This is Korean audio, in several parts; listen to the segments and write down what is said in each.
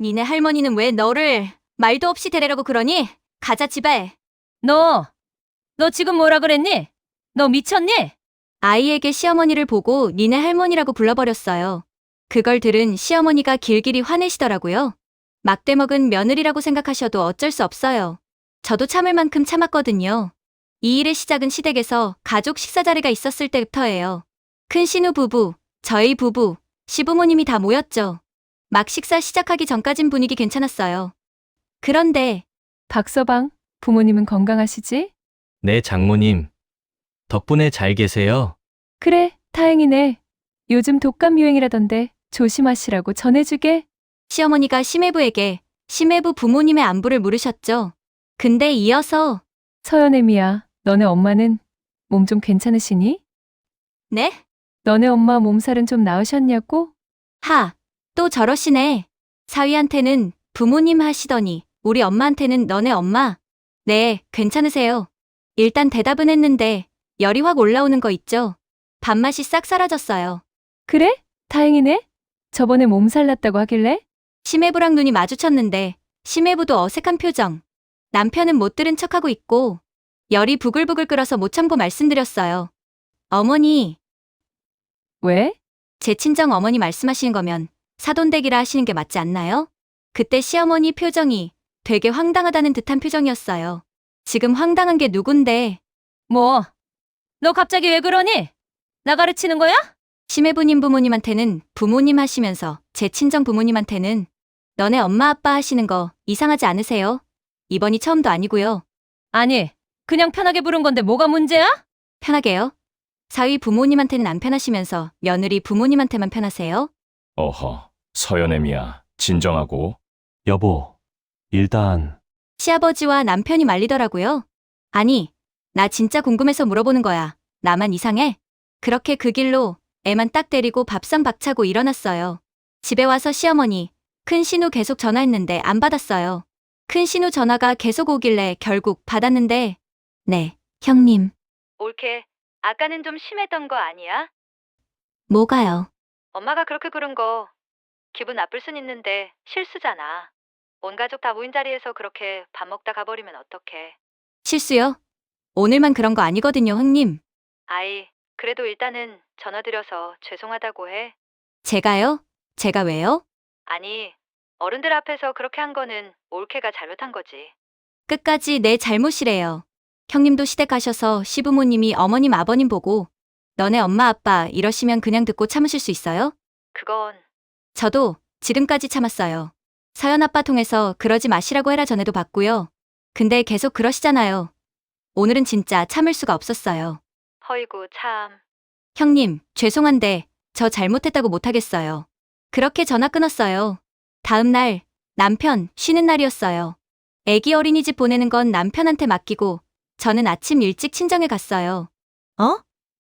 니네 할머니는 왜 너를 말도 없이 데리라고 그러니? 가자 집에. 너 지금 뭐라 그랬니? 너 미쳤니? 아이에게 시어머니를 보고 니네 할머니라고 불러버렸어요. 그걸 들은 시어머니가 길길이 화내시더라고요. 막대먹은 며느리라고 생각하셔도 어쩔 수 없어요. 저도 참을 만큼 참았거든요. 이 일의 시작은 시댁에서 가족 식사 자리가 있었을 때부터예요. 큰 신우 부부, 저희 부부, 시부모님이 다 모였죠. 막 식사 시작하기 전까진 분위기 괜찮았어요. 그런데 박서방, 부모님은 건강하시지? 네, 장모님. 덕분에 잘 계세요. 그래, 다행이네. 요즘 독감 유행이라던데 조심하시라고 전해주게. 시어머니가 심해부에게 심해부 부모님의 안부를 물으셨죠. 근데 이어서 서연애미야, 너네 엄마는 몸 좀 괜찮으시니? 네? 너네 엄마 몸살은 좀 나으셨냐고? 하, 또 저러시네. 사위한테는 부모님 하시더니 우리 엄마한테는 너네 엄마. 네, 괜찮으세요. 일단 대답은 했는데 열이 확 올라오는 거 있죠. 밥맛이 싹 사라졌어요. 그래? 다행이네. 저번에 몸살 났다고 하길래? 심해부랑 눈이 마주쳤는데 심해부도 어색한 표정. 남편은 못 들은 척하고 있고 열이 부글부글 끓어서 못 참고 말씀드렸어요. 어머니, 왜? 제 친정 어머니 말씀하시는 거면 사돈댁이라 하시는 게 맞지 않나요? 그때 시어머니 표정이 되게 황당하다는 듯한 표정이었어요. 지금 황당한 게 누군데? 뭐? 너 갑자기 왜 그러니? 나 가르치는 거야? 심해부님 부모님한테는 부모님 하시면서 제 친정 부모님한테는 너네 엄마 아빠 하시는 거 이상하지 않으세요? 이번이 처음도 아니고요. 아니, 그냥 편하게 부른 건데 뭐가 문제야? 편하게요. 사위 부모님한테는 안 편하시면서 며느리 부모님한테만 편하세요? 어허, 서연애미야, 진정하고. 여보, 일단 시아버지와 남편이 말리더라고요. 아니, 나 진짜 궁금해서 물어보는 거야. 나만 이상해? 그렇게 그 길로 애만 딱 데리고 밥상 박차고 일어났어요. 집에 와서 시어머니, 큰 신우 계속 전화했는데 안 받았어요. 큰 신우 전화가 계속 오길래 결국 받았는데 네, 형님. 올케, 아까는 좀 심했던 거 아니야? 뭐가요? 엄마가 그렇게 그런 거 기분 나쁠 순 있는데 실수잖아. 온 가족 다 모인 자리에서 그렇게 밥 먹다 가버리면 어떡해. 실수요? 오늘만 그런 거 아니거든요, 형님. 아이, 그래도 일단은 전화드려서 죄송하다고 해. 제가요? 제가 왜요? 아니, 어른들 앞에서 그렇게 한 거는 올케가 잘못한 거지. 끝까지 내 잘못이래요. 형님도 시댁 가셔서 시부모님이 어머님 아버님 보고 너네 엄마 아빠 이러시면 그냥 듣고 참으실 수 있어요? 그건 저도 지금까지 참았어요. 서연 아빠 통해서 그러지 마시라고 해라 전에도 받고요. 근데 계속 그러시잖아요. 오늘은 진짜 참을 수가 없었어요. 허이고 참. 형님, 죄송한데 저 잘못했다고 못하겠어요. 그렇게 전화 끊었어요. 다음 날 남편 쉬는 날이었어요. 애기 어린이집 보내는 건 남편한테 맡기고 저는 아침 일찍 친정에 갔어요. 어?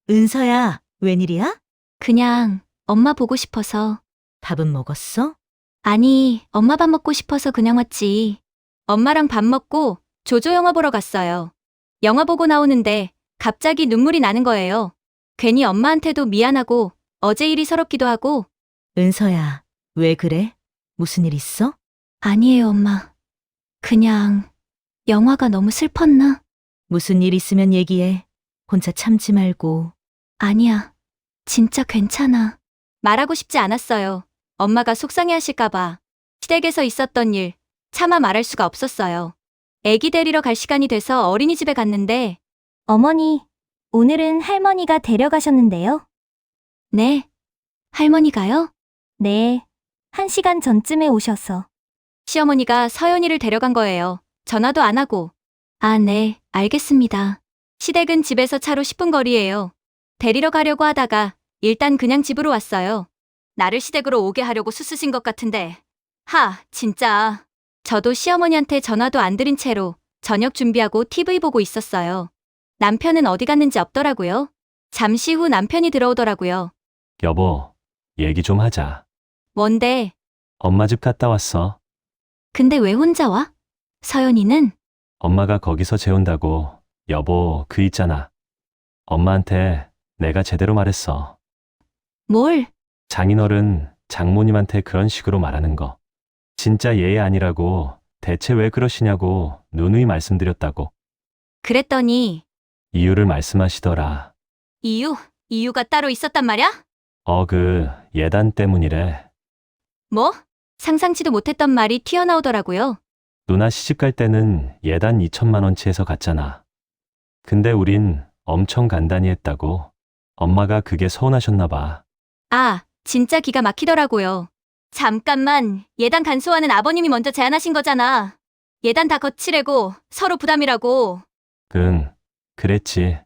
은서야, 웬일이야? 그냥 엄마 보고 싶어서. 밥은 먹었어? 아니, 엄마 밥 먹고 싶어서 그냥 왔지. 엄마랑 밥 먹고 조조 영화 보러 갔어요. 영화 보고 나오는데 갑자기 눈물이 나는 거예요. 괜히 엄마한테도 미안하고 어제 일이 서럽기도 하고. 은서야, 왜 그래? 무슨 일 있어? 아니에요, 엄마. 그냥 영화가 너무 슬펐나? 무슨 일 있으면 얘기해. 혼자 참지 말고. 아니야. 진짜 괜찮아. 말하고 싶지 않았어요. 엄마가 속상해 하실까봐. 시댁에서 있었던 일 차마 말할 수가 없었어요. 애기 데리러 갈 시간이 돼서 어린이집에 갔는데 어머니, 오늘은 할머니가 데려가셨는데요. 네. 할머니가요? 네, 1시간 전쯤에 오셔서. 시어머니가 서연이를 데려간 거예요. 전화도 안 하고. 아, 네. 알겠습니다. 시댁은 집에서 차로 10분 거리예요. 데리러 가려고 하다가 일단 그냥 집으로 왔어요. 나를 시댁으로 오게 하려고 수수신 것 같은데. 하, 진짜. 저도 시어머니한테 전화도 안 드린 채로 저녁 준비하고 TV 보고 있었어요. 남편은 어디 갔는지 없더라고요. 잠시 후 남편이 들어오더라고요. 여보, 얘기 좀 하자. 뭔데? 엄마 집 갔다 왔어. 근데 왜 혼자 와? 서연이는? 엄마가 거기서 재운다고. 여보, 그 있잖아. 엄마한테 내가 제대로 말했어. 뭘? 장인어른, 장모님한테 그런 식으로 말하는 거. 진짜 예의 아니라고 대체 왜 그러시냐고 누누이 말씀드렸다고 그랬더니 이유를 말씀하시더라. 이유가 따로 있었단 말이야? 예단 때문이래. 뭐? 상상치도 못했던 말이 튀어나오더라고요. 누나 시집갈 때는 예단 2천만 원치에서 갔잖아. 근데 우린 엄청 간단히 했다고. 엄마가 그게 서운하셨나 봐. 아, 진짜 기가 막히더라고요. 잠깐만, 예단 간소화는 아버님이 먼저 제안하신 거잖아. 예단 다 거치래고 서로 부담이라고. 응, 그랬지.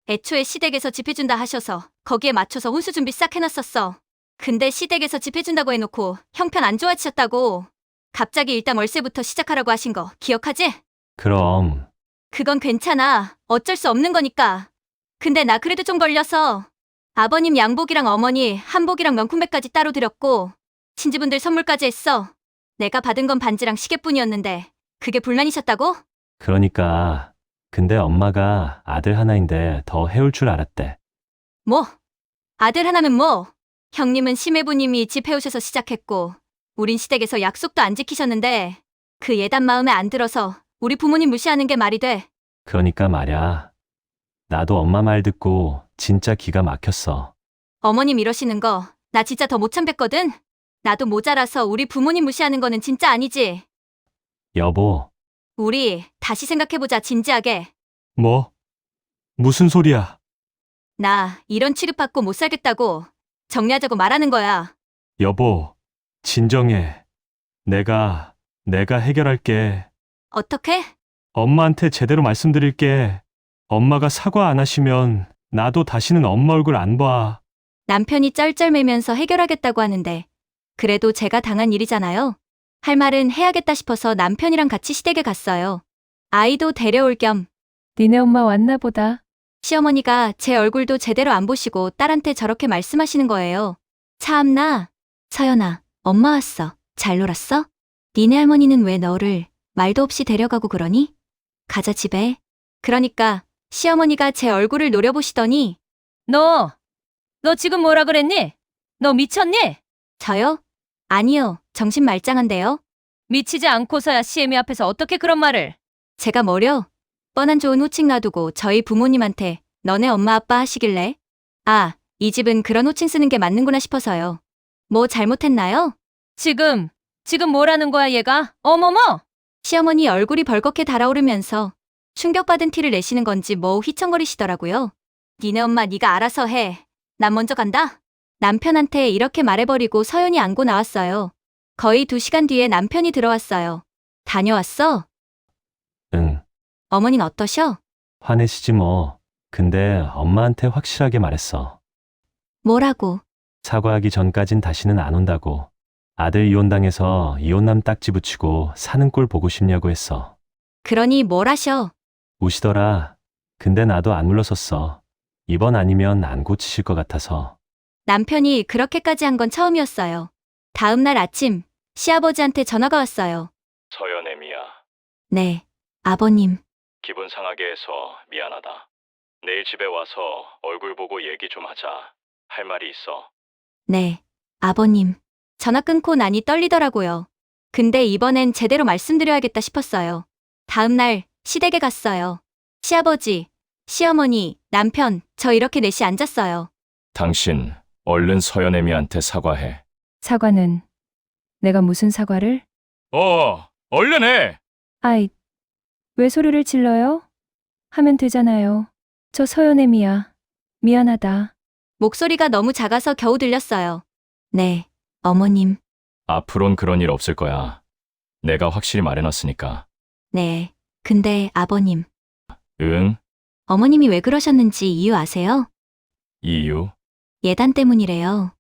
애초에 시댁에서 집해준다 하셔서 거기에 맞춰서 혼수 준비 싹 해놨었어. 근데 시댁에서 집해준다고 해놓고 형편 안 좋아지셨다고. 갑자기 일단 월세부터 시작하라고 하신 거 기억하지? 그럼 그건 괜찮아. 어쩔 수 없는 거니까. 근데 나 그래도 좀 걸려서 아버님 양복이랑 어머니 한복이랑 명품백까지 따로 드렸고 친지분들 선물까지 했어. 내가 받은 건 반지랑 시계뿐이었는데 그게 불만이셨다고? 그러니까 근데 엄마가 아들 하나인데 더 해올 줄 알았대. 뭐? 아들 하나면 뭐? 형님은 심해부님이 집 해오셔서 시작했고 우린 시댁에서 약속도 안 지키셨는데 그 예단 마음에 안 들어서 우리 부모님 무시하는 게 말이 돼. 그러니까 말야. 나도 엄마 말 듣고 진짜 기가 막혔어. 어머님 이러시는 거 나 진짜 더 못 참겠거든? 나도 모자라서 우리 부모님 무시하는 거는 진짜 아니지. 여보, 우리 다시 생각해보자 진지하게. 뭐? 무슨 소리야? 나 이런 취급받고 못 살겠다고 정리하자고 말하는 거야. 여보, 진정해. 내가 해결할게. 어떻게? 엄마한테 제대로 말씀드릴게. 엄마가 사과 안 하시면 나도 다시는 엄마 얼굴 안 봐. 남편이 쩔쩔매면서 해결하겠다고 하는데 그래도 제가 당한 일이잖아요. 할 말은 해야겠다 싶어서 남편이랑 같이 시댁에 갔어요. 아이도 데려올 겸 니네 엄마 왔나 보다. 시어머니가 제 얼굴도 제대로 안 보시고 딸한테 저렇게 말씀하시는 거예요. 참나. 서연아, 엄마 왔어. 잘 놀았어? 니네 할머니는 왜 너를 말도 없이 데려가고 그러니? 가자 집에. 그러니까 시어머니가 제 얼굴을 노려보시더니 너 지금 뭐라 그랬니? 너 미쳤니? 저요? 아니요. 정신 말짱한데요. 미치지 않고서야 시애미 앞에서 어떻게 그런 말을. 제가 뭐려? 뻔한 좋은 호칭 놔두고 저희 부모님한테 너네 엄마 아빠 하시길래 아, 이 집은 그런 호칭 쓰는 게 맞는구나 싶어서요. 뭐 잘못했나요? 지금 뭐라는 거야 얘가? 어머머! 시어머니 얼굴이 벌겋게 달아오르면서 충격받은 티를 내시는 건지 뭐 휘청거리시더라고요. 니네 엄마 네가 알아서 해. 난 먼저 간다. 남편한테 이렇게 말해버리고 서연이 안고 나왔어요. 거의 2시간 뒤에 남편이 들어왔어요. 다녀왔어? 응, 어머닌 어떠셔? 화내시지 뭐. 근데 엄마한테 확실하게 말했어. 뭐라고? 사과하기 전까진 다시는 안 온다고. 아들 이혼당해서 이혼남 딱지 붙이고 사는 꼴 보고 싶냐고 했어. 그러니 뭘 하셔? 우시더라. 근데 나도 안 물러섰어. 이번 아니면 안 고치실 것 같아서. 남편이 그렇게까지 한 건 처음이었어요. 다음 날 아침 시아버지한테 전화가 왔어요. 서연애미야. 네, 아버님. 기분 상하게 해서 미안하다. 내일 집에 와서 얼굴 보고 얘기 좀 하자. 할 말이 있어. 네, 아버님. 전화 끊고 나니 떨리더라고요. 근데 이번엔 제대로 말씀드려야겠다 싶었어요. 다음 날 시댁에 갔어요. 시아버지, 시어머니, 남편, 저 이렇게 넷이 앉았어요. 당신 얼른 서연애미한테 사과해. 사과는 내가 무슨 사과를? 얼른 해! 아이, 왜 소리를 질러요? 하면 되잖아요. 저 서연애미야. 미안하다. 목소리가 너무 작아서 겨우 들렸어요. 네, 어머님. 앞으론 그런 일 없을 거야. 내가 확실히 말해놨으니까. 네, 근데 아버님. 응? 어머님이 왜 그러셨는지 이유 아세요? 이유? 예단 때문이래요.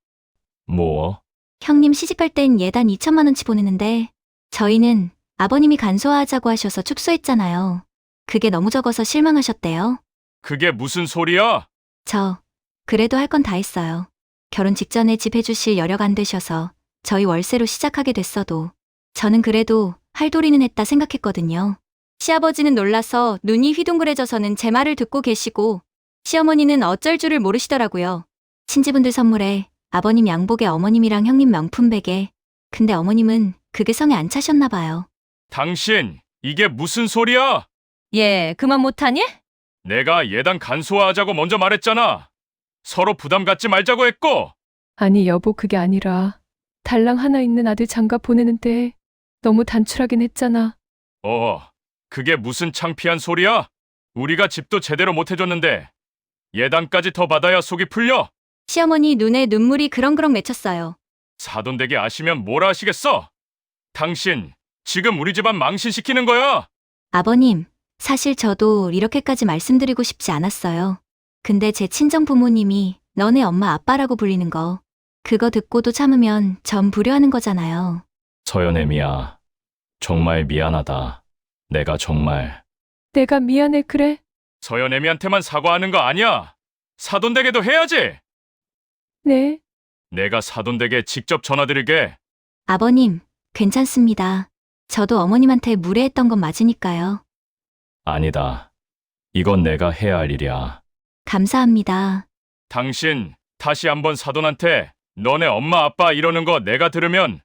뭐? 형님 시집갈 땐 예단 2천만 원치 보내는데 저희는 아버님이 간소화하자고 하셔서 축소했잖아요. 그게 너무 적어서 실망하셨대요. 그게 무슨 소리야? 저 그래도 할 건 다 했어요. 결혼 직전에 집 해주실 여력 안 되셔서 저희 월세로 시작하게 됐어도 저는 그래도 할 도리는 했다 생각했거든요. 시아버지는 놀라서 눈이 휘둥그레져서는 제 말을 듣고 계시고 시어머니는 어쩔 줄을 모르시더라고요. 친지분들 선물에 아버님 양복에 어머님이랑 형님 명품 베개. 근데 어머님은 그게 성에 안 차셨나 봐요. 당신, 이게 무슨 소리야? 얘 그만 못하니? 내가 예단 간소화하자고 먼저 말했잖아. 서로 부담 갖지 말자고 했고. 아니 여보 그게 아니라 달랑 하나 있는 아들 장가 보내는데 너무 단출하긴 했잖아. 그게 무슨 창피한 소리야? 우리가 집도 제대로 못 해줬는데 예단까지 더 받아야 속이 풀려? 시어머니 눈에 눈물이 그렁그렁 맺혔어요. 사돈되게 아시면 뭐라 하시겠어? 당신, 지금 우리 집안 망신시키는 거야. 아버님, 사실 저도 이렇게까지 말씀드리고 싶지 않았어요. 근데 제 친정 부모님이 너네 엄마 아빠라고 불리는 거, 그거 듣고도 참으면 전 불효하는 거잖아요. 서연애미야, 정말 미안하다. 내가 정말. 내가 미안해 그래. 서연애미한테만 사과하는 거 아니야. 사돈댁에도 해야지. 네. 내가 사돈댁에 직접 전화드리게. 아버님, 괜찮습니다. 저도 어머님한테 무례했던 건 맞으니까요. 아니다. 이건 내가 해야 할 일이야. 감사합니다. 당신, 다시 한번 사돈한테 너네 엄마 아빠 이러는 거 내가 들으면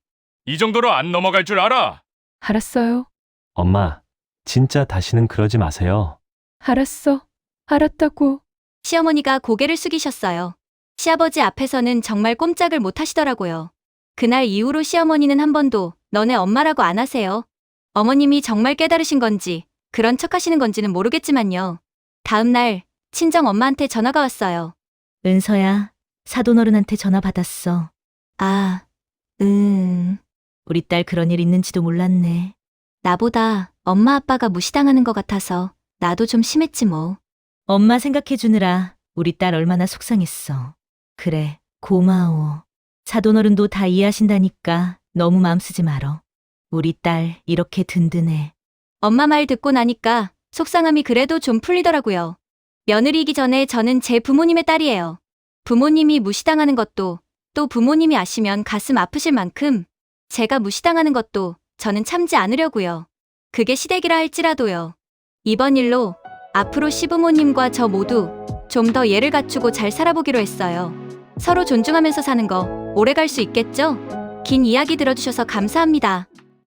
이 정도로 안 넘어갈 줄 알아. 알았어요. 엄마, 진짜 다시는 그러지 마세요. 알았어. 알았다고. 시어머니가 고개를 숙이셨어요. 시아버지 앞에서는 정말 꼼짝을 못 하시더라고요. 그날 이후로 시어머니는 한 번도 너네 엄마라고 안 하세요. 어머님이 정말 깨달으신 건지 그런 척 하시는 건지는 모르겠지만요. 다음 날 친정 엄마한테 전화가 왔어요. 은서야, 사돈어른한테 전화 받았어. 아, 우리 딸 그런 일 있는지도 몰랐네. 나보다 엄마 아빠가 무시당하는 것 같아서 나도 좀 심했지 뭐. 엄마 생각해주느라 우리 딸 얼마나 속상했어. 그래, 고마워. 사돈어른도 다 이해하신다니까 너무 마음 쓰지 말어. 우리 딸 이렇게 든든해. 엄마 말 듣고 나니까 속상함이 그래도 좀 풀리더라고요. 며느리이기 전에 저는 제 부모님의 딸이에요. 부모님이 무시당하는 것도 또 부모님이 아시면 가슴 아프실 만큼 제가 무시당하는 것도 저는 참지 않으려고요. 그게 시댁이라 할지라도요. 이번 일로 앞으로 시부모님과 저 모두 좀 더 예를 갖추고 잘 살아보기로 했어요. 서로 존중하면서 사는 거 오래 갈 수 있겠죠? 긴 이야기 들어주셔서 감사합니다.